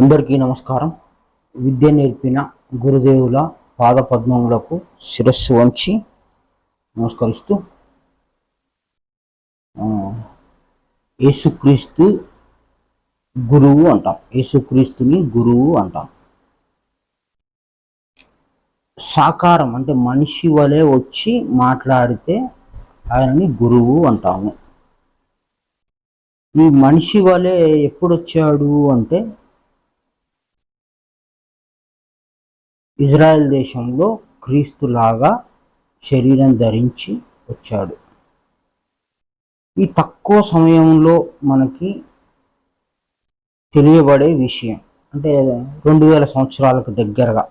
అందరికీ నమస్కారం. విద్య నేర్పిన గురుదేవుల పాదపద్మములకు శిరస్సు వంచి నమస్కరిస్తూ యేసుక్రీస్తు గురువు అంటాం. యేసుక్రీస్తుని గురువు అంటాం. సాకారం అంటే మనిషి వలె వచ్చి మాట్లాడితే ఆయనని గురువు అంటాము. ఈ మనిషి వలె ఎప్పుడు వచ్చాడు అంటే ఇజ్రాయెల్ దేశంలో క్రీస్తులాగా శరీరం ధరించి వచ్చాడు. ఈ తక్కువ సమయంలో మనకి తెలియబడే విషయం అంటే 2000 సంవత్సరాలకు దగ్గరగా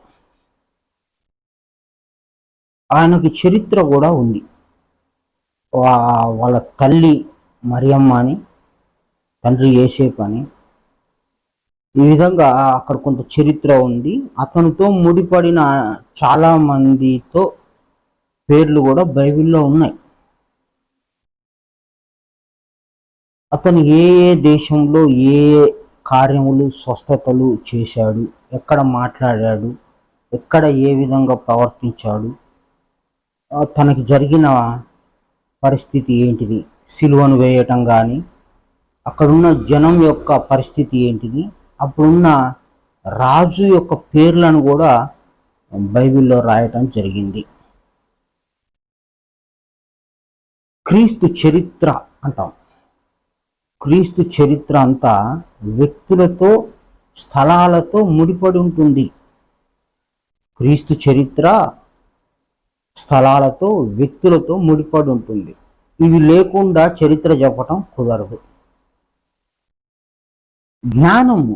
ఆయనకి చరిత్ర కూడా ఉంది. వాళ్ళ తల్లి మరియమ్మ అని, తండ్రి యేసేపు అని, ఈ విధంగా అక్కడ కొంత చరిత్ర ఉంది. అతనితో ముడిపడిన చాలా మందితో పేర్లు కూడా బైబిల్లో ఉన్నాయి. అతను ఏ ఏ దేశంలో ఏ కార్యములు స్వస్థతలు చేశాడు, ఎక్కడ మాట్లాడాడు, ఎక్కడ ఏ విధంగా ప్రవర్తించాడు, తనకి జరిగిన పరిస్థితి ఏంటిది, సిలువను వేయటం కానీ, అక్కడున్న జనం యొక్క పరిస్థితి ఏంటిది, అప్పుడున్న రాజు యొక్క పేర్లను కూడా బైబిల్లో రాయటం జరిగింది. క్రీస్తు చరిత్ర అంటాం. క్రీస్తు చరిత్ర అంతా వ్యక్తులతో స్థలాలతో ముడిపడి ఉంటుంది. క్రీస్తు చరిత్ర స్థలాలతో వ్యక్తులతో ముడిపడి ఉంటుంది. ఇవి లేకుండా చరిత్ర చెప్పటం కుదరదు. జ్ఞానము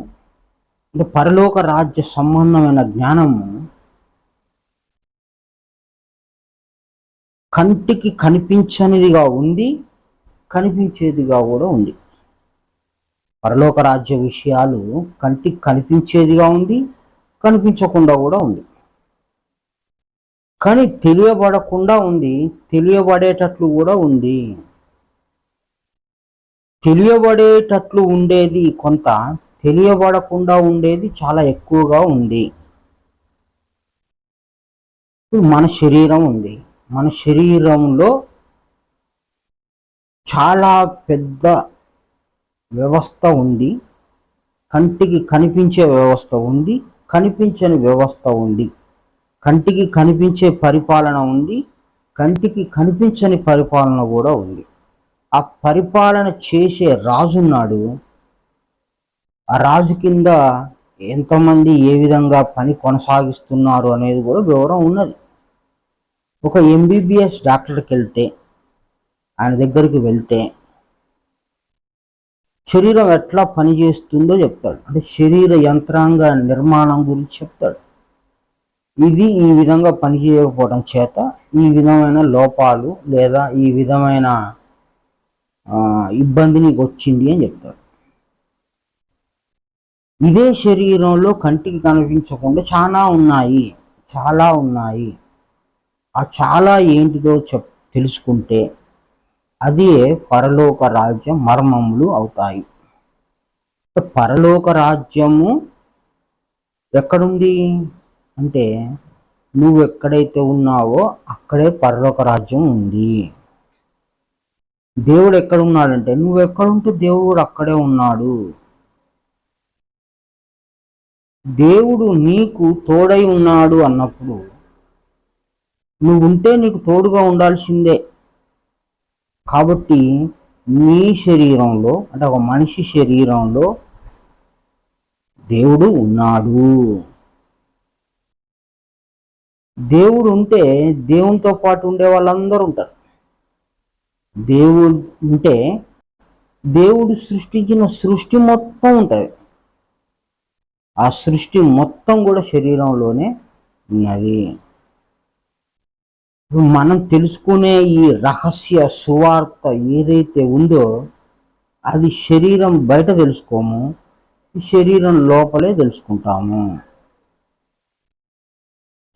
అంటే పరలోక రాజ్య సంబంధమైన జ్ఞానము కంటికి కనిపించనిదిగా ఉంది, కనిపించేదిగా కూడా ఉంది. పరలోక రాజ్య విషయాలు కంటికి కనిపించేదిగా ఉంది, కనిపించకుండా కూడా ఉంది. కానీ తెలియబడకుండా ఉంది, తెలియబడేటట్లు కూడా ఉంది. తెలియబడేటట్లు ఉండేది కొంత, తెలియబడకుండా ఉండేది చాలా ఎక్కువగా ఉంది. మన శరీరం ఉంది. మన శరీరంలో చాలా పెద్ద వ్యవస్థ ఉంది. కంటికి కనిపించే వ్యవస్థ ఉంది, కనిపించని వ్యవస్థ ఉంది. కంటికి కనిపించే పరిపాలన ఉంది, కంటికి కనిపించని పరిపాలన కూడా ఉంది. ఆ పరిపాలన చేసే రాజున్నాడు. ఆ రాజు కింద ఎంతమంది ఏ విధంగా పని కొనసాగిస్తున్నారు అనేది కూడా వివరం ఉన్నది. ఒక MBBS డాక్టర్కి వెళ్తే, ఆయన దగ్గరికి వెళ్తే శరీరం ఎట్లా పనిచేస్తుందో చెప్తాడు. అంటే శరీర యంత్రాంగ నిర్మాణం గురించి చెప్తాడు. ఇది ఈ విధంగా పనిచేయకపోవడం చేత ఈ విధమైన లోపాలు లేదా ఈ విధమైన ఇబ్బంది నీకు వచ్చింది అని చెప్తాడు. ఇదే శరీరంలో కంటికి కనిపించకుండా చాలా ఉన్నాయి. ఆ చాలా ఏంటిదో తెలుసుకుంటే అదే పరలోక రాజ్యం మర్మములు అవుతాయి. పరలోక రాజ్యము ఎక్కడుంది అంటే నువ్వు ఎక్కడైతే ఉన్నావో అక్కడే పరలోక రాజ్యం ఉంది. దేవుడు ఎక్కడున్నాడంటే నువ్వు ఎక్కడుంటే దేవుడు అక్కడే ఉన్నాడు. దేవుడు నీకు తోడై ఉన్నాడు అన్నప్పుడు నువ్వు ఉంటే నీకు తోడుగా ఉండాల్సిందే. కాబట్టి నీ శరీరంలో అంటే ఒక మనిషి శరీరంలో దేవుడు ఉన్నాడు. దేవుడు ఉంటే దేవునితో పాటు ఉండే వాళ్ళందరూ ఉంటారు. దేవుడు ఉంటే దేవుడు సృష్టించిన సృష్టి మొత్తం ఉంటుంది. ఆ సృష్టి మొత్తం కూడా శరీరంలోనే ఉన్నది. మనం తెలుసుకునే ఈ రహస్య సువార్త ఏదైతే ఉందో అది శరీరం బయట తెలుసుకోము, శరీరం లోపలే తెలుసుకుంటాము.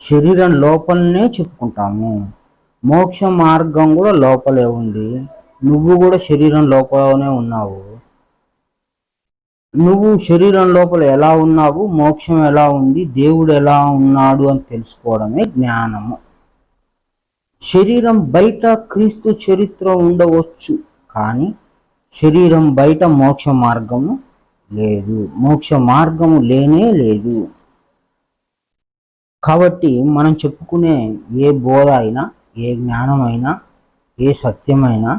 శరీరం లోపలనే చెప్పుకుంటాము. మోక్ష మార్గం కూడా లోపలే ఉంది. నువ్వు కూడా శరీరం లోపలనే ఉన్నావు. నువ్వు శరీరం లోపల ఎలా ఉన్నావు, మోక్షం ఎలా ఉంది, దేవుడు ఎలా ఉన్నాడు అని తెలుసుకోవడమే జ్ఞానము. శరీరం బయట క్రీస్తు చరిత్ర ఉండవచ్చు, కానీ శరీరం బయట మోక్ష మార్గము లేదు. మోక్ష మార్గము లేనే లేదు. కాబట్టి మనం చెప్పుకునే ఏ బోధ అయినా, ఏ జ్ఞానమైనా, ఏ సత్యమైనా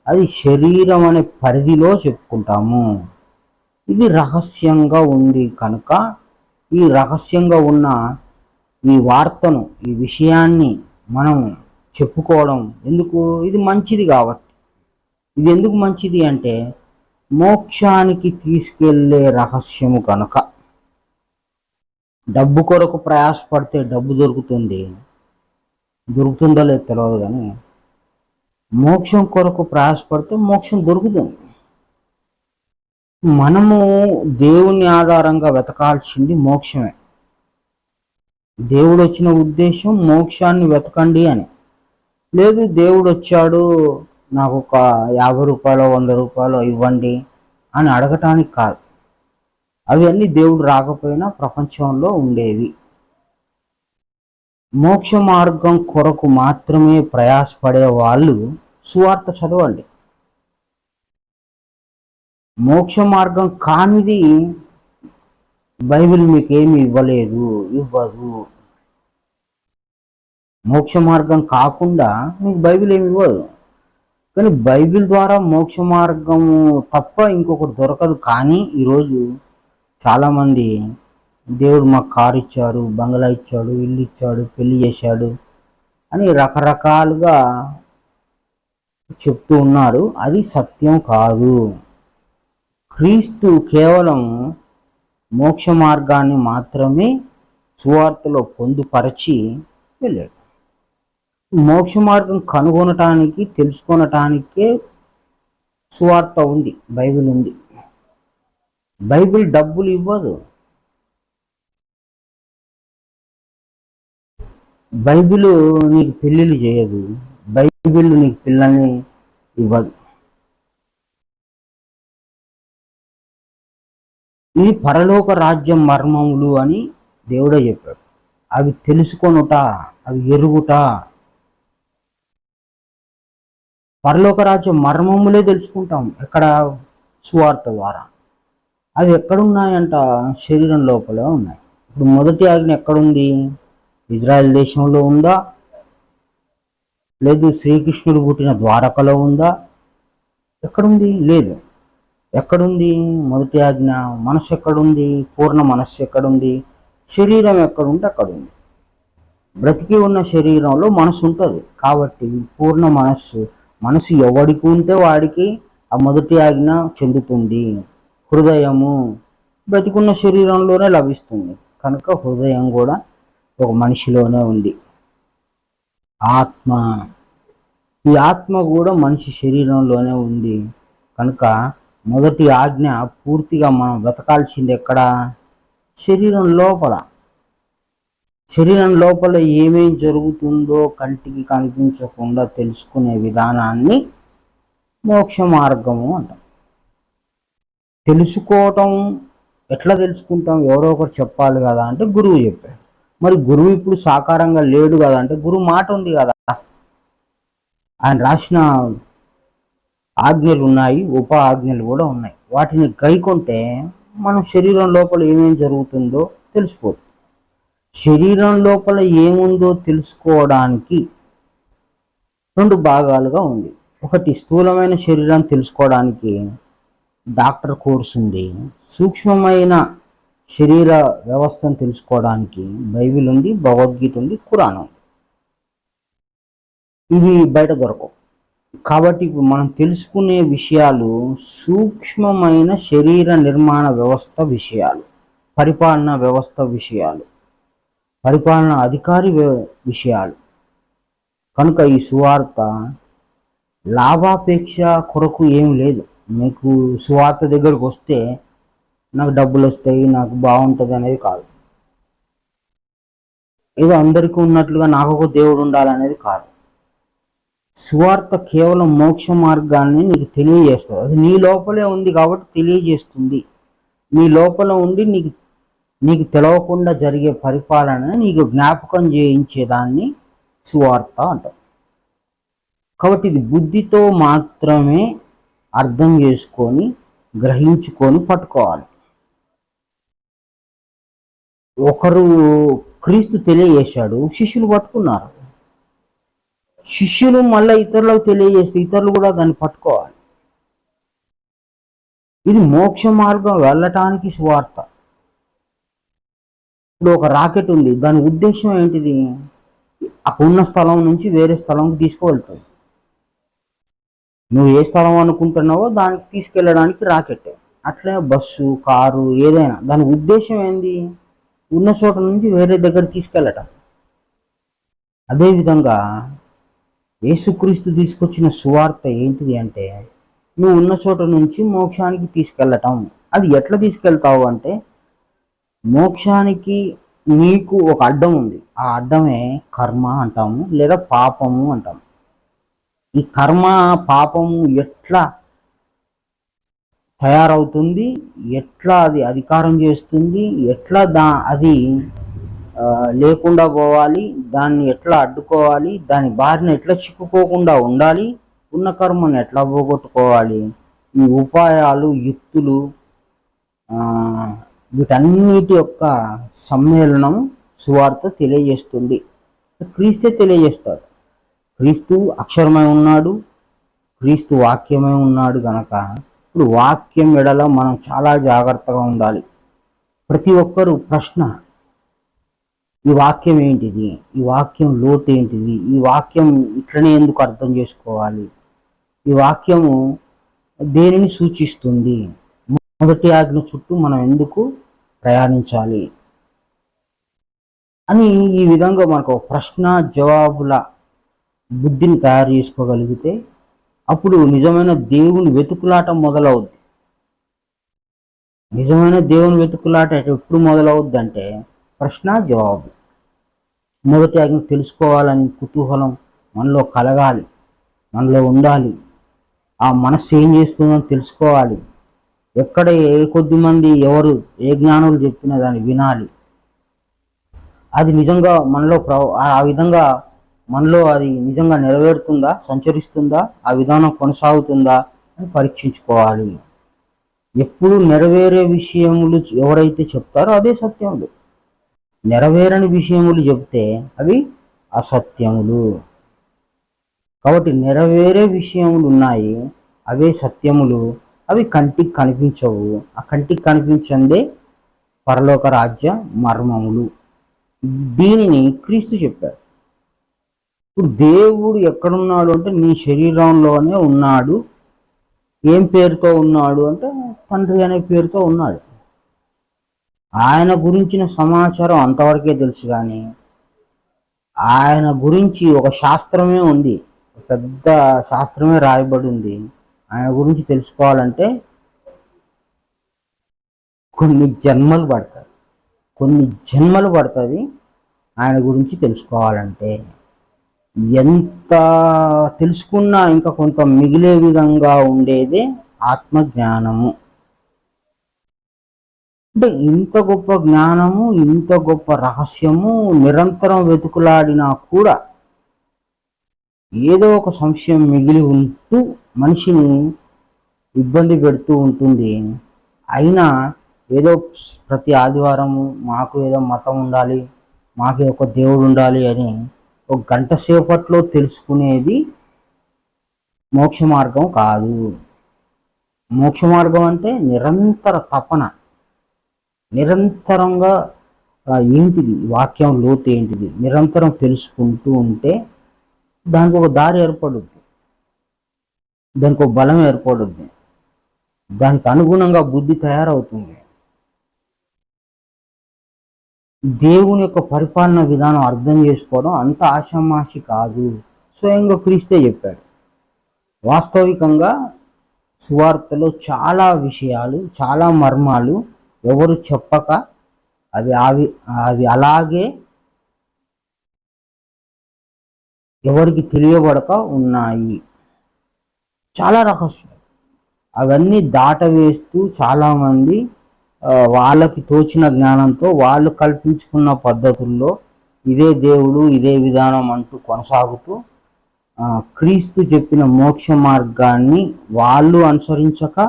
అది శరీరం అనే పరిధిలో చెప్పుకుంటాము. ఇది రహస్యంగా ఉంది కనుక ఈ రహస్యంగా ఉన్న ఈ వార్తను, ఈ విషయాన్ని మనం చెప్పుకోవడం ఎందుకు? ఇది మంచిది కాబట్టి. ఇది ఎందుకు మంచిది అంటే మోక్షానికి తీసుకెళ్లే రహస్యము కనుక. డబ్బు కొరకు ప్రయాసపడితే డబ్బు దొరుకుతుంది, దొరుకుతుందో లేదో తెలియదు, కానీ మోక్షం కొరకు ప్రయాసపడితే మోక్షం దొరుకుతుంది. మనము దేవుని ఆధారంగా వెతకాల్సింది మోక్షమే. దేవుడు వచ్చిన ఉద్దేశం మోక్షాన్ని వెతకండి అని లేదు. దేవుడు వచ్చాడు నాకు ఒక 50 రూపాయలు 100 రూపాయలు ఇవ్వండి అని అడగటానికి కాదు. అవన్నీ దేవుడు రాకపోయినా ప్రపంచంలో ఉండేవి. మోక్ష మార్గం కొరకు మాత్రమే ప్రయాసపడే వాళ్ళు సువార్త చదవండి. మోక్ష మార్గం కానిది బైబిల్ మీకేమి ఇవ్వదు. మోక్ష మార్గం కాకుండా మీకు బైబిల్ ఏమి ఇవ్వదు. కానీ బైబిల్ ద్వారా మోక్ష మార్గము తప్ప ఇంకొకటి దొరకదు. కానీ ఈరోజు చాలామంది దేవుడు మాకు కారు ఇచ్చాడు, బంగ్లా ఇచ్చాడు, ఇల్లు ఇచ్చాడు, పెళ్లి చేశాడు అని రకరకాలుగా చెప్తూ ఉన్నారు. అది సత్యం కాదు. క్రీస్తు కేవలం మోక్ష మార్గాన్ని మాత్రమే సువార్తలో పొందుపరచి వెళ్ళాడు. మోక్ష మార్గం కనుగొనటానికి, తెలుసుకొనటానికే సువార్త ఉంది, బైబిల్ ఉంది. బైబిల్ డబ్బులు ఇవ్వదు. బైబిల్ నీకు పెళ్ళిళ్ళు చేయదు. బైబిల్ నీకు పిల్లల్ని ఇవ్వదు. ఇది పరలోక రాజ్యం మర్మములు అని దేవుడే చెప్పాడు. అవి తెలుసుకొనుట, అవి ఎరుగుట. పరలోక రాజ్యం మర్మములే తెలుసుకుంటాం ఎక్కడ? సువార్త ద్వారా. అవి ఎక్కడున్నాయంట? శరీరం లోపల ఉన్నాయి. ఇప్పుడు మొదటి ఆజ్ఞ ఎక్కడుంది? ఇజ్రాయెల్ దేశంలో ఉందా? లేదు శ్రీకృష్ణుడు పుట్టిన ద్వారకలో ఉందా? ఎక్కడుంది? లేదు. ఎక్కడుంది మొదటి ఆజ్ఞ? మనసు ఎక్కడుంది? పూర్ణ మనస్సు ఎక్కడుంది? శరీరం ఎక్కడుంటే అక్కడుంది. బ్రతికి ఉన్న శరీరంలో మనసు ఉంటుంది. కాబట్టి పూర్ణ మనసు ఎవడికి ఉంటే వాడికి ఆ మొదటి ఆజ్ఞ చెందుతుంది. హృదయము బ్రతికున్న శరీరంలోనే లభిస్తుంది కనుక హృదయం కూడా ఒక మనిషిలోనే ఉంది. ఈ ఆత్మ కూడా మనిషి శరీరంలోనే ఉంది కనుక మొదటి ఆజ్ఞ పూర్తిగా మనం వెతకాల్సింది ఎక్కడ? శరీరం లోపల. శరీరం లోపల ఏమేం జరుగుతుందో కంటికి కనిపించకుండా తెలుసుకునే విధానాన్ని మోక్ష మార్గము అంటాం. తెలుసుకోవటం ఎట్లా తెలుసుకుంటాం? ఎవరో ఒకరు చెప్పాలి కదా అంటే గురువు చెప్పాడు. మరి గురువు ఇప్పుడు సాకారంగా లేడు కదా అంటే గురువు మాట ఉంది కదా, ఆయన రాసిన ఆజ్ఞలు ఉన్నాయి, ఉప ఆజ్ఞలు కూడా ఉన్నాయి. వాటిని గైకొంటే మనం శరీరం లోపల ఏమేమి జరుగుతుందో తెలిసిపోతుంది. శరీరం లోపల ఏముందో తెలుసుకోవడానికి 2 భాగాలుగా ఉంది. ఒకటి స్థూలమైన శరీరాన్ని తెలుసుకోవడానికి డాక్టర్ కోర్స్ ఉంది. సూక్ష్మమైన శరీర వ్యవస్థను తెలుసుకోవడానికి బైబిల్ ఉంది, భగవద్గీత ఉంది, ఖురాన్ ఉంది. ఇవి బయట దొరకవు. కాబట్టి ఇప్పుడు మనం తెలుసుకునే విషయాలు సూక్ష్మమైన శరీర నిర్మాణ వ్యవస్థ విషయాలు, పరిపాలన వ్యవస్థ విషయాలు, పరిపాలన అధికారి విషయాలు. కనుక ఈ సువార్త లాభాపేక్ష కొరకు ఏం లేదు. మీకు సువార్త దగ్గరకు వస్తే నాకు డబ్బులు వస్తాయి, నాకు బాగుంటుంది అనేది కాదు. ఏదో అందరికీ ఉన్నట్లుగా నాకు ఒక దేవుడు ఉండాలనేది కాదు. సువార్త కేవలం మోక్ష మార్గాన్ని నీకు తెలియజేస్తుంది. అది నీ లోపలే ఉంది కాబట్టి తెలియజేస్తుంది. నీ లోపల ఉండి నీకు నీకు తెలవకుండా జరిగే పరిపాలన నీకు జ్ఞాపకం చేయించేదాన్ని సువార్త అంటాం. కాబట్టి ఇది బుద్ధితో మాత్రమే అర్థం చేసుకొని గ్రహించుకొని పట్టుకోవాలి. ఒకరు క్రీస్తు తెలియజేశాడు, శిష్యులు పట్టుకున్నారు. శిష్యులు మళ్ళీ ఇతరులకు తెలియజేస్తే ఇతరులు కూడా దాన్ని పట్టుకోవాలి. ఇది మోక్ష మార్గం వెళ్ళటానికి సువార్త. ఇప్పుడు ఒక రాకెట్ ఉంది, దాని ఉద్దేశం ఏంటిది? ఉన్న స్థలం నుంచి వేరే స్థలంకి తీసుకువెళ్తుంది. నువ్వు ఏ స్థలం అనుకుంటున్నావో దానికి తీసుకెళ్ళడానికి రాకెట్. అట్లనే బస్సు, కారు, ఏదైనా దాని ఉద్దేశం ఏంది? ఉన్న చోట నుంచి వేరే దగ్గర తీసుకెళ్ళటం. అదేవిధంగా యేసుక్రీస్తు తీసుకొచ్చిన సువార్త ఏంటిది అంటే, నువ్వు ఉన్న చోట నుంచి మోక్షానికి తీసుకెళ్ళటం. అది ఎట్లా తీసుకెళ్తావు అంటే, మోక్షానికి నీకు ఒక అడ్డం ఉంది. ఆ అడ్డమే కర్మ అంటాము, లేదా పాపము అంటాము. ఈ కర్మ పాపము ఎట్లా తయారవుతుంది, ఎట్లా అది అధికారం చేస్తుంది, ఎట్లా అది లేకుండా పోవాలి, దాన్ని ఎట్లా అడ్డుకోవాలి, దాని బారిన ఎట్లా చిక్కుకోకుండా ఉండాలి, ఉన్న కర్మను ఎట్లా పోగొట్టుకోవాలి, ఈ ఉపాయాలు, యుక్తులు, వీటన్నిటి యొక్క సమ్మేళనం సువార్త తెలియజేస్తుంది. క్రీస్తే తెలియజేస్తాడు. క్రీస్తు అక్షరమై ఉన్నాడు, క్రీస్తు వాక్యమై ఉన్నాడు గనక ఇప్పుడు వాక్యం ఎడల మనం చాలా జాగ్రత్తగా ఉండాలి. ప్రతి ఒక్కరూ ప్రశ్న, ఈ వాక్యం ఏంటిది, ఈ వాక్యం లోతు ఏంటిది, ఈ వాక్యం ఇట్లనే ఎందుకు అర్థం చేసుకోవాలి, ఈ వాక్యము దేనిని సూచిస్తుంది, మొదటి ఆజ్ఞ చుట్టూ మనం ఎందుకు ప్రయాణించాలి అని ఈ విధంగా మనకు ప్రశ్న జవాబుల బుద్ధిని తయారు చేసుకోగలిగితే అప్పుడు నిజమైన దేవుని వెతుకులాట మొదలవుద్ది. నిజమైన దేవుని వెతుకులాట ఎప్పుడు మొదలవుద్ది అంటే ప్రశ్న జవాబు. మొదటి ఆజ్ఞ తెలుసుకోవాలని కుతూహలం మనలో కలగాలి, మనలో ఉండాలి. ఆ మనస్సు ఏం చేస్తుందని తెలుసుకోవాలి. ఎక్కడ ఏ కొద్ది మంది ఎవరు ఏ జ్ఞానులు చెప్పినా దాన్ని వినాలి. అది నిజంగా మనలో ఆ విధంగా మనలో అది నిజంగా నెరవేరుతుందా, సంచరిస్తుందా, ఆ విధానం కొనసాగుతుందా అని పరీక్షించుకోవాలి. ఎప్పుడు నెరవేరే విషయములు ఎవరైతే చెప్తారో అదే సత్యములు. నెరవేరని విషయములు చెప్తే అవి అసత్యములు. కాబట్టి నెరవేరే విషయములు ఉన్నాయి, అవే సత్యములు. అవి కంటికి కనిపించవు. ఆ కంటికి కనిపించందే పరలోక రాజ్య మర్మములు. దీనిని క్రీస్తు చెప్పాడు. ఇప్పుడు దేవుడు ఎక్కడున్నాడు అంటే నీ శరీరంలోనే ఉన్నాడు. ఏం పేరుతో ఉన్నాడు అంటే తండ్రి అనే పేరుతో ఉన్నాడు. ఆయన గురించిన సమాచారం అంతవరకే తెలుసు, కానీ ఆయన గురించి ఒక శాస్త్రమే ఉంది, పెద్ద శాస్త్రమే రాయబడి ఉంది. ఆయన గురించి తెలుసుకోవాలంటే కొన్ని జన్మలు పడుతుంది. ఆయన గురించి తెలుసుకోవాలంటే ఎంత తెలుసుకున్నా ఇంకా కొంత మిగిలే విధంగా ఉండేదే ఆత్మజ్ఞానము. అంటే ఇంత గొప్ప జ్ఞానము, ఇంత గొప్ప రహస్యము నిరంతరం వెతుకులాడినా కూడా ఏదో ఒక సంశయం మిగిలి ఉంటూ మనిషిని ఇబ్బంది పెడుతూ ఉంటుంది. అయినా ఏదో ప్రతి ఆదివారము మాకు ఏదో మతం ఉండాలి, మాకు ఒక దేవుడు ఉండాలి అని ఒక గంట సేపట్లో తెలుసుకునేది మోక్ష మార్గం కాదు. మోక్ష మార్గం అంటే నిరంతర తపన, నిరంతరంగా ఏంటిది వాక్యం లోతు ఏంటిది నిరంతరం తెలుసుకుంటూ ఉంటే దానికి ఒక దారి ఏర్పడుద్ది, దానికి ఒక బలం ఏర్పడుద్ది, దానికి అనుగుణంగా బుద్ధి తయారవుతుంది. దేవుని యొక్క పరిపాలన విధానం అర్థం చేసుకోవడం అంత ఆషామాషి కాదు. స్వయంగా క్రీస్తే చెప్పాడు. వాస్తవికంగా సువార్తలో చాలా విషయాలు, చాలా మర్మాలు ఎవరు చెప్పక అవి అలాగే ఎవరికి తెలియబడక ఉన్నాయి. చాలా రహస్యాలు అవన్నీ దాటవేస్తూ చాలామంది వాళ్ళకి తోచిన జ్ఞానంతో వాళ్ళు కల్పించుకున్న పద్ధతుల్లో ఇదే దేవుడు ఇదే విధానం అంటూ కొనసాగుతూ క్రీస్తు చెప్పిన మోక్ష మార్గాన్ని వాళ్ళు అనుసరించక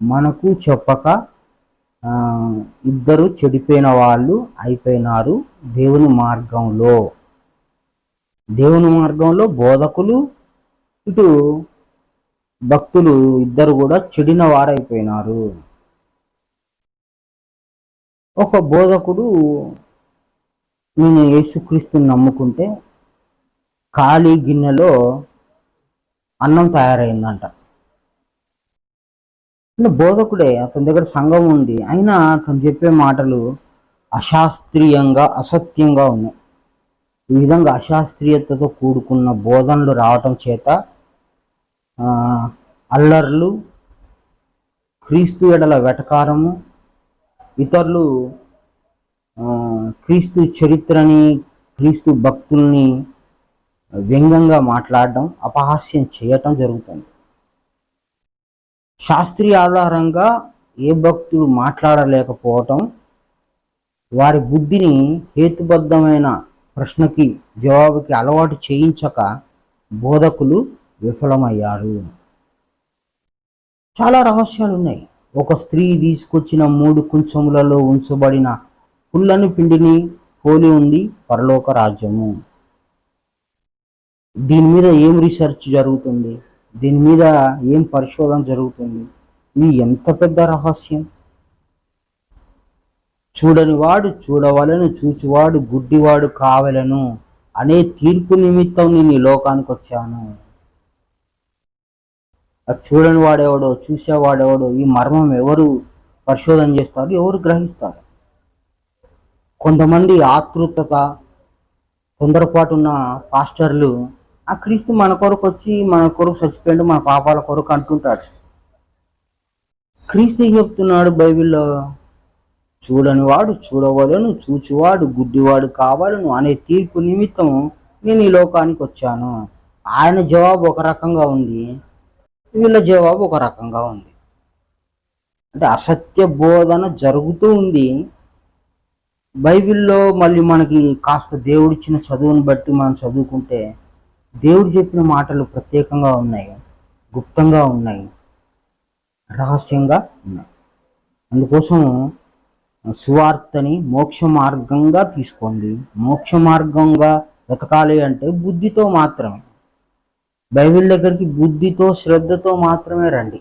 మనకు చెప్పక ఇద్దరు చెడిపోయిన వాళ్ళు అయిపోయినారు. దేవుని మార్గంలో బోధకులు ఇటు భక్తులు ఇద్దరు కూడా చెడిన వారైపోయినారు. ఒక బోధకుడు నేను యేసుక్రీస్తుని నమ్ముకుంటే ఖాళీ గిన్నెలో అన్నం తయారైందంట. బోధకుడే, అతని దగ్గర సంఘం ఉంది, అయినా అతను చెప్పే మాటలు అశాస్త్రీయంగా అసత్యంగా ఉన్నాయి. ఈ విధంగా అశాస్త్రీయతతో కూడుకున్న బోధనలు రావటం చేత అల్లర్లు, క్రీస్తు ఎడల వెటకారము, ఇతరులు క్రీస్తు చరిత్రని క్రీస్తు భక్తుల్ని వ్యంగ్యంగా మాట్లాడడం, అపహాస్యం చేయటం జరుగుతుంది. శాస్త్రీయ ఆధారంగా ఏ భక్తులు మాట్లాడలేకపోవటం, వారి బుద్ధిని హేతుబద్ధమైన ప్రశ్నకి జవాబుకి అలవాటు చేయించక బోధకులు విఫలమయ్యారు. చాలా రహస్యాలు ఉన్నాయి. ఒక స్త్రీ తీసుకొచ్చిన 3 కుంచములలో ఉంచబడిన పుల్లని పిండిని పోలి ఉంది పరలోక రాజ్యము. దీని మీద ఏం రీసెర్చ్ జరుగుతుంది, దీని మీద ఏం పరిశోధన జరుగుతుంది? ఇది ఎంత పెద్ద రహస్యం! చూడని వాడు చూడవలను, చూచువాడు గుడ్డివాడు కావలను అనే తీర్పు నిమిత్తం నేను ఈ లోకానికి వచ్చాను. అది చూడని వాడెవడో, చూసేవాడెవడో, ఈ మర్మం ఎవరు పరిశోధన చేస్తారు, ఎవరు గ్రహిస్తారు? కొంతమంది ఆతృతత, తొందరపాటు ఉన్న పాస్టర్లు ఆ క్రీస్తు మన కొరకు వచ్చి మన కొరకు చచ్చిపోయాడు, మన పాపాల కొరకు అంటుంటాడు. క్రీస్తు చెప్తున్నాడు బైబిల్లో, చూడని వాడు చూడవలను, చూచువాడు గుడ్డివాడు కావాలను అనే తీర్పు నిమిత్తం నేను ఈ లోకానికి వచ్చాను. ఆయన జవాబు ఒక రకంగా ఉంది, వీళ్ళ జవాబు ఒక రకంగా ఉంది. అంటే అసత్య బోధన జరుగుతూ ఉంది. బైబిల్లో మళ్ళీ మనకి కాస్త దేవుడిచ్చిన చదువుని బట్టి మనం చదువుకుంటే దేవుడు చెప్పిన మాటలు ప్రత్యేకంగా ఉన్నాయి, గుప్తంగా ఉన్నాయి, రహస్యంగా ఉన్నాయి. అందుకోసం సువార్తని మోక్ష మార్గంగా తీసుకోండి. మోక్ష మార్గంగా వెతకాలి అంటే బుద్ధితో మాత్రమే, బైబిల్ దగ్గరికి బుద్ధితో శ్రద్ధతో మాత్రమే రండి,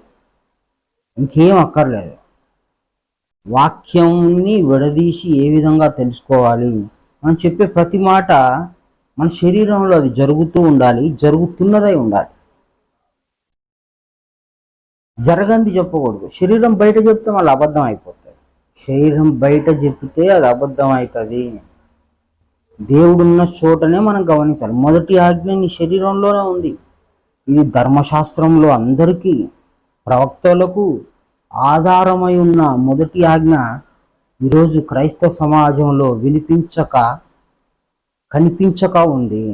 ఇంకేం అక్కర్లేదు. వాక్యంని విడదీసి ఏ విధంగా తెలుసుకోవాలి, మనం చెప్పే ప్రతి మాట మన శరీరంలో అది జరుగుతూ ఉండాలి, జరుగుతున్నదై ఉండాలి. జరగంది చెప్పకూడదు. శరీరం బయట చెప్తే మళ్ళీ అబద్ధం అయిపోతుంది. శరీరం బయట చెప్తే అది అబద్ధం అవుతుంది. దేవుడున్న చోటనే మనం గమనించాలి. మొదటి ఆజ్ఞ నీ శరీరంలోనే ఉంది. ఇది ధర్మశాస్త్రంలో అందరికీ, ప్రవక్తలకు ఆధారమై ఉన్న మొదటి ఆజ్ఞ ఈరోజు క్రైస్తవ సమాజంలో కనిపించక ఉంది.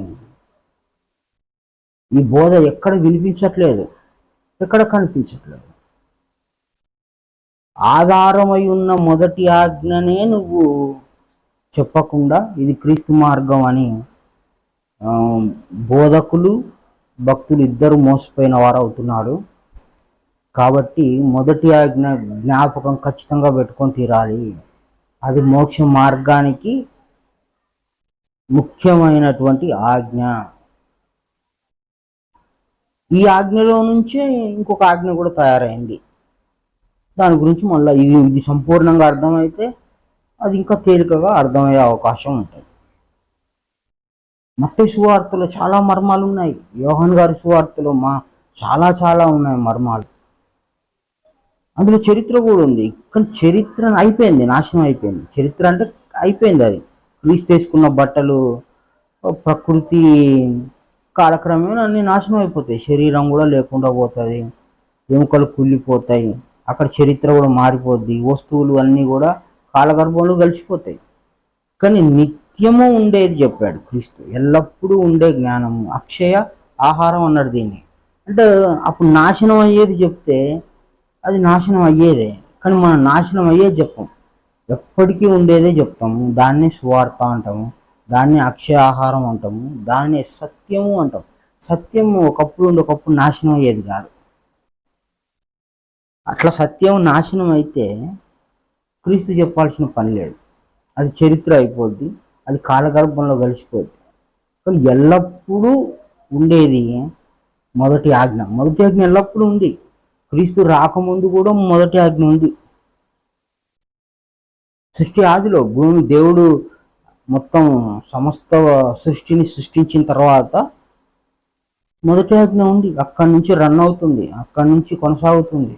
ఈ బోధ ఎక్కడ వినిపించట్లేదు, ఎక్కడ కనిపించట్లేదు. ఆధారమై ఉన్న మొదటి ఆజ్ఞనే నువ్వు చెప్పకుండా ఇది క్రీస్తు మార్గం అని బోధకులు భక్తులు ఇద్దరు మోసపోయిన వారు అవుతున్నాడు. కాబట్టి మొదటి ఆజ్ఞ జ్ఞాపకం ఖచ్చితంగా పెట్టుకొని తీరాలి. అది మోక్ష మార్గానికి ముఖ్యమైనటువంటి ఆజ్ఞ. ఈ ఆజ్ఞలో నుంచే ఇంకొక ఆజ్ఞ కూడా తయారైంది. దాని గురించి మళ్ళీ ఇది సంపూర్ణంగా అర్థమైతే అది ఇంకా తేలికగా అర్థమయ్యే అవకాశం ఉంటుంది. మత్తయి సువార్తలో చాలా మర్మాలు ఉన్నాయి. యోహాన్ గారి సువార్తలో చాలా ఉన్నాయి మర్మాలు. అందులో చరిత్ర కూడా ఉంది. కానీ చరిత్ర అయిపోయింది, నాశనం అయిపోయింది. చరిత్ర అంటే అయిపోయింది. అది క్రీస్తు వేసుకున్న బట్టలు, ప్రకృతి కాలక్రమేణా అన్ని నాశనం అయిపోతాయి. శరీరం కూడా లేకుండా పోతుంది, ఎముకలు కుళ్ళిపోతాయి, అక్కడ చరిత్ర కూడా మారిపోద్ది, వస్తువులు అన్నీ కూడా కాలగర్భంలో కలిసిపోతాయి. కానీ నిత్యము ఉండేది చెప్పాడు క్రీస్తు, ఎల్లప్పుడూ ఉండే జ్ఞానము, అక్షయ ఆహారం అన్నాడు దీన్ని. అంటే అప్పుడు నాశనం అయ్యేది చెప్తే అది నాశనం అయ్యేదే, కానీ మనం నాశనం అయ్యేది చెప్పం. ఎప్పటికీ ఉండేదే చెప్తాము, దాన్నే సువార్త అంటాము, దాన్ని అక్షయ ఆహారం అంటాము, దాన్నే సత్యము అంటాం. సత్యం ఒకప్పుడు ఉండి ఒకప్పుడు నాశనం అయ్యేది కాదు. అట్లా సత్యం నాశనం అయితే క్రీస్తు చెప్పాల్సిన పని లేదు, అది చరిత్ర అయిపోద్ది, అది కాలగర్భంలో కలిసిపోద్ది. కానీ ఎల్లప్పుడూ ఉండేది మొదటి ఆజ్ఞ. మొదటి ఆజ్ఞ ఎల్లప్పుడూ ఉంది. క్రీస్తు రాకముందు కూడా మొదటి ఆజ్ఞ ఉంది. సృష్టి ఆదిలో భూమి దేవుడు మొత్తం సమస్త సృష్టిని సృష్టించిన తర్వాత మొదటి ఆజ్ఞ ఉంది. అక్కడి నుంచి రన్ అవుతుంది, అక్కడి నుంచి కొనసాగుతుంది.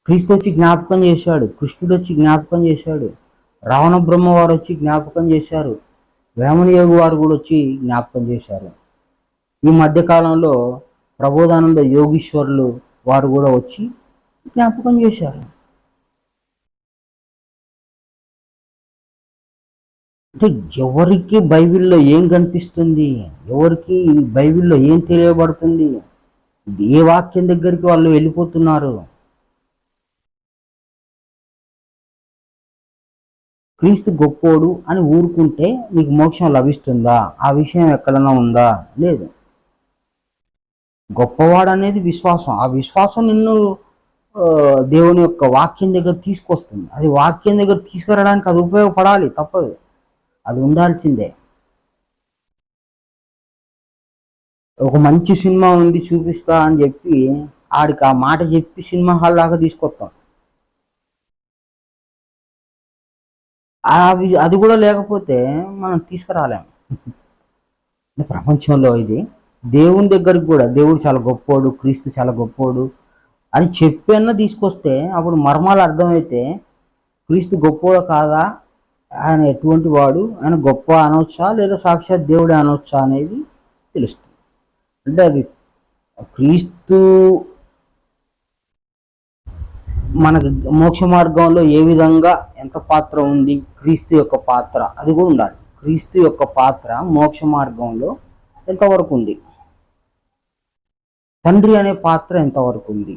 క్రీస్తు వచ్చి జ్ఞాపకం చేశాడు, కృష్ణుడు వచ్చి జ్ఞాపకం చేశాడు, రావణ బ్రహ్మ వారు వచ్చి జ్ఞాపకం చేశారు, వేమనయోగి వారు కూడా వచ్చి జ్ఞాపకం చేశారు. ఈ మధ్యకాలంలో ప్రబోధానంద యోగీశ్వరులు వారు కూడా వచ్చి జ్ఞాపకం చేశారు. అంటే ఎవరికి బైబిల్లో ఏం కనిపిస్తుంది, ఎవరికి బైబిల్లో ఏం తెలియబడుతుంది, ఏ వాక్యం దగ్గరికి వాళ్ళు వెళ్ళిపోతున్నారు. క్రీస్తు గొప్పోడు అని ఊరుకుంటే నీకు మోక్షం లభిస్తుందా? ఆ విషయం ఎక్కడన్నా ఉందా? లేదు. గొప్పవాడు అనేది విశ్వాసం. ఆ విశ్వాసం నిన్ను దేవుని యొక్క వాక్యం దగ్గర తీసుకొస్తుంది. అది వాక్యం దగ్గర తీసుకురావడానికి అది ఉపయోగపడాలి, తప్పదు, అది ఉండాల్సిందే. ఒక మంచి సినిమా ఉంది చూపిస్తా అని చెప్పి ఆడికి ఆ మాట చెప్పి సినిమా హాల్ దాకా తీసుకొస్తాం. అది కూడా లేకపోతే మనం తీసుకురాలేము. ప్రపంచంలో ఇది దేవుని దగ్గరికి కూడా దేవుడు చాలా గొప్పోడు, క్రీస్తు చాలా గొప్పోడు అని చెప్పన్నా తీసుకొస్తే అప్పుడు మర్మాలు అర్థమైతే క్రీస్తు గొప్పోడు కాదా, ఆయన ఎటువంటి వాడు, ఆయన గొప్ప అనవచ్చా లేదా సాక్షాత్ దేవుడే అనవచ్చా అనేది తెలుస్తుంది. అంటే అది క్రీస్తు మనకు మోక్ష మార్గంలో ఏ విధంగా ఎంత పాత్ర ఉంది, క్రీస్తు యొక్క పాత్ర అది కూడా ఉండాలి. క్రీస్తు యొక్క పాత్ర మోక్ష మార్గంలో ఎంతవరకు ఉంది, తండ్రి అనే పాత్ర ఎంతవరకు ఉంది,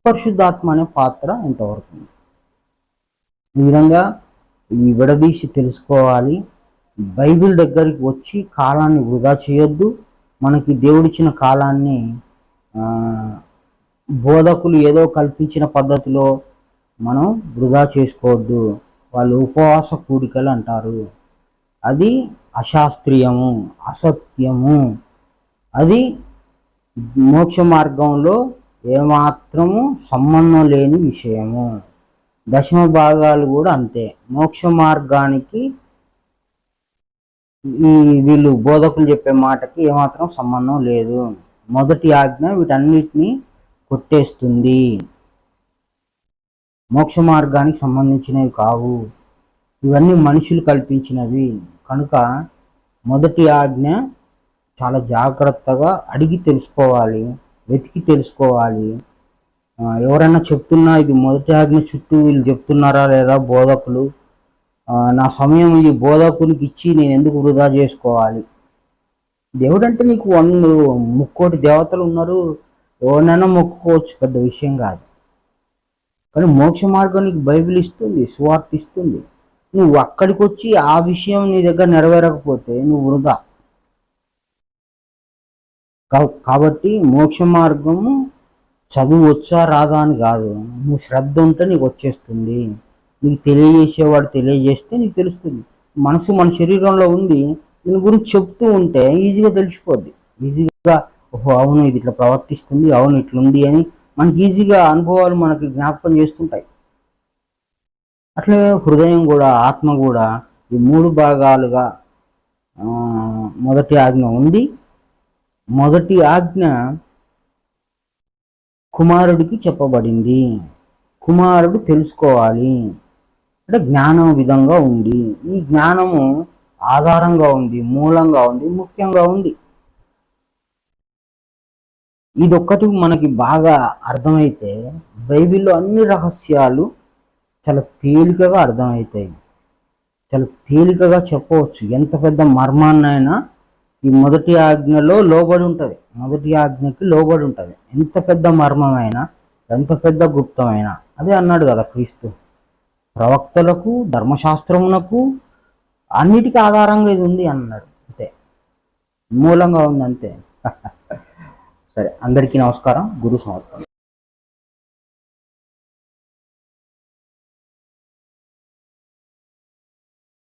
పరిశుద్ధాత్మ అనే పాత్ర ఎంతవరకు ఉంది. ఈ విధంగా ఈ విడదీసి తెలుసుకోవాలి. బైబిల్ దగ్గరికి వచ్చి కాలాన్ని వృధా చేయొద్దు. మనకి దేవుడిచ్చిన కాలాన్ని బోధకులు ఏదో కల్పించిన పద్ధతిలో మనం వృధా చేసుకోవద్దు. వాళ్ళు ఉపవాస కూడికలు అంటారు, అది అశాస్త్రీయము, అసత్యము, అది మోక్ష మార్గంలో ఏమాత్రము సంబంధం లేని విషయము. దశమ భాగాలు కూడా అంతే. మోక్ష మార్గానికి ఈ వీళ్ళు బోధకులు చెప్పే మాటకి ఏమాత్రం సంబంధం లేదు. మొదటి ఆజ్ఞ వీటన్నిటినీ కొట్టేస్తుంది, మోక్ష మార్గానికి సంబంధించినవి కావు, ఇవన్నీ మనుషులు కల్పించినవి. కనుక మొదటి ఆజ్ఞ చాలా జాగ్రత్తగా అడిగి తెలుసుకోవాలి, వెతికి తెలుసుకోవాలి. ఎవరైనా చెప్తున్నా ఇది మొదటి ఆజ్ఞ చుట్టూ వీళ్ళు చెప్తున్నారా లేదా బోధకులు, నా సమయం ఈ బోధకునికి ఇచ్చి నేను ఎందుకు వృధా చేసుకోవాలి? దేవుడు అంటే నీకు 100 దేవతలు ఉన్నారు, ఎవరినైనా మొక్కుకోవచ్చు, పెద్ద విషయం కాదు. కానీ మోక్ష మార్గం నీకు బైబిల్ ఇస్తుంది, సువార్త ఇస్తుంది. నువ్వు అక్కడికి వచ్చి ఆ విషయం నీ దగ్గర నెరవేరకపోతే నువ్వు వృధా. కాబట్టి మోక్ష మార్గము చదువు వచ్చా రాదా అని కాదు, నువ్వు శ్రద్ధ ఉంటే నీకు వచ్చేస్తుంది. నీకు తెలియజేసేవాడు తెలియజేస్తే నీకు తెలుస్తుంది. మనసు మన శరీరంలో ఉంది, దీని గురించి చెప్తూ ఉంటే ఈజీగా తెలిసిపోద్ది. ఈజీగా ఓహో అవును ఇది ఇట్లా ప్రవర్తిస్తుంది, అవును ఇట్లుంది అని మనకి ఈజీగా అనుభవాలు మనకి జ్ఞాపకం చేస్తుంటాయి. అట్లే హృదయం కూడా, ఆత్మ కూడా ఈ 3 భాగాలుగా మొదటి ఆజ్ఞ ఉంది. మొదటి ఆజ్ఞ కుమారుడికి చెప్పబడింది. కుమారుడు తెలుసుకోవాలి అంటే జ్ఞానం విధంగా ఉంది, ఈ జ్ఞానము ఆధారంగా ఉంది, మూలంగా ఉంది, ముఖ్యంగా ఉంది. ఇదొక్కటి మనకి బాగా అర్థమైతే బైబిల్లో అన్ని రహస్యాలు చాలా తేలికగా అర్థమవుతాయి, చాలా తేలికగా చెప్పవచ్చు. ఎంత పెద్ద మర్మాన్నైనా ఈ మొదటి ఆజ్ఞలో లోబడి ఉంటుంది, మొదటి ఆజ్ఞకి లోబడి ఉంటుంది. ఎంత పెద్ద మర్మమైనా, ఎంత పెద్ద గుప్తమైనా. అదే అన్నాడు కదా క్రీస్తు, ప్రవక్తలకు, ధర్మశాస్త్రమునకు అన్నిటికీ ఆధారంగా ఇది ఉంది అన్నాడు. అంతే, మూలంగా ఉంది అంతే. సరే, అందరికీ నమస్కారం. గురు సమర్థం.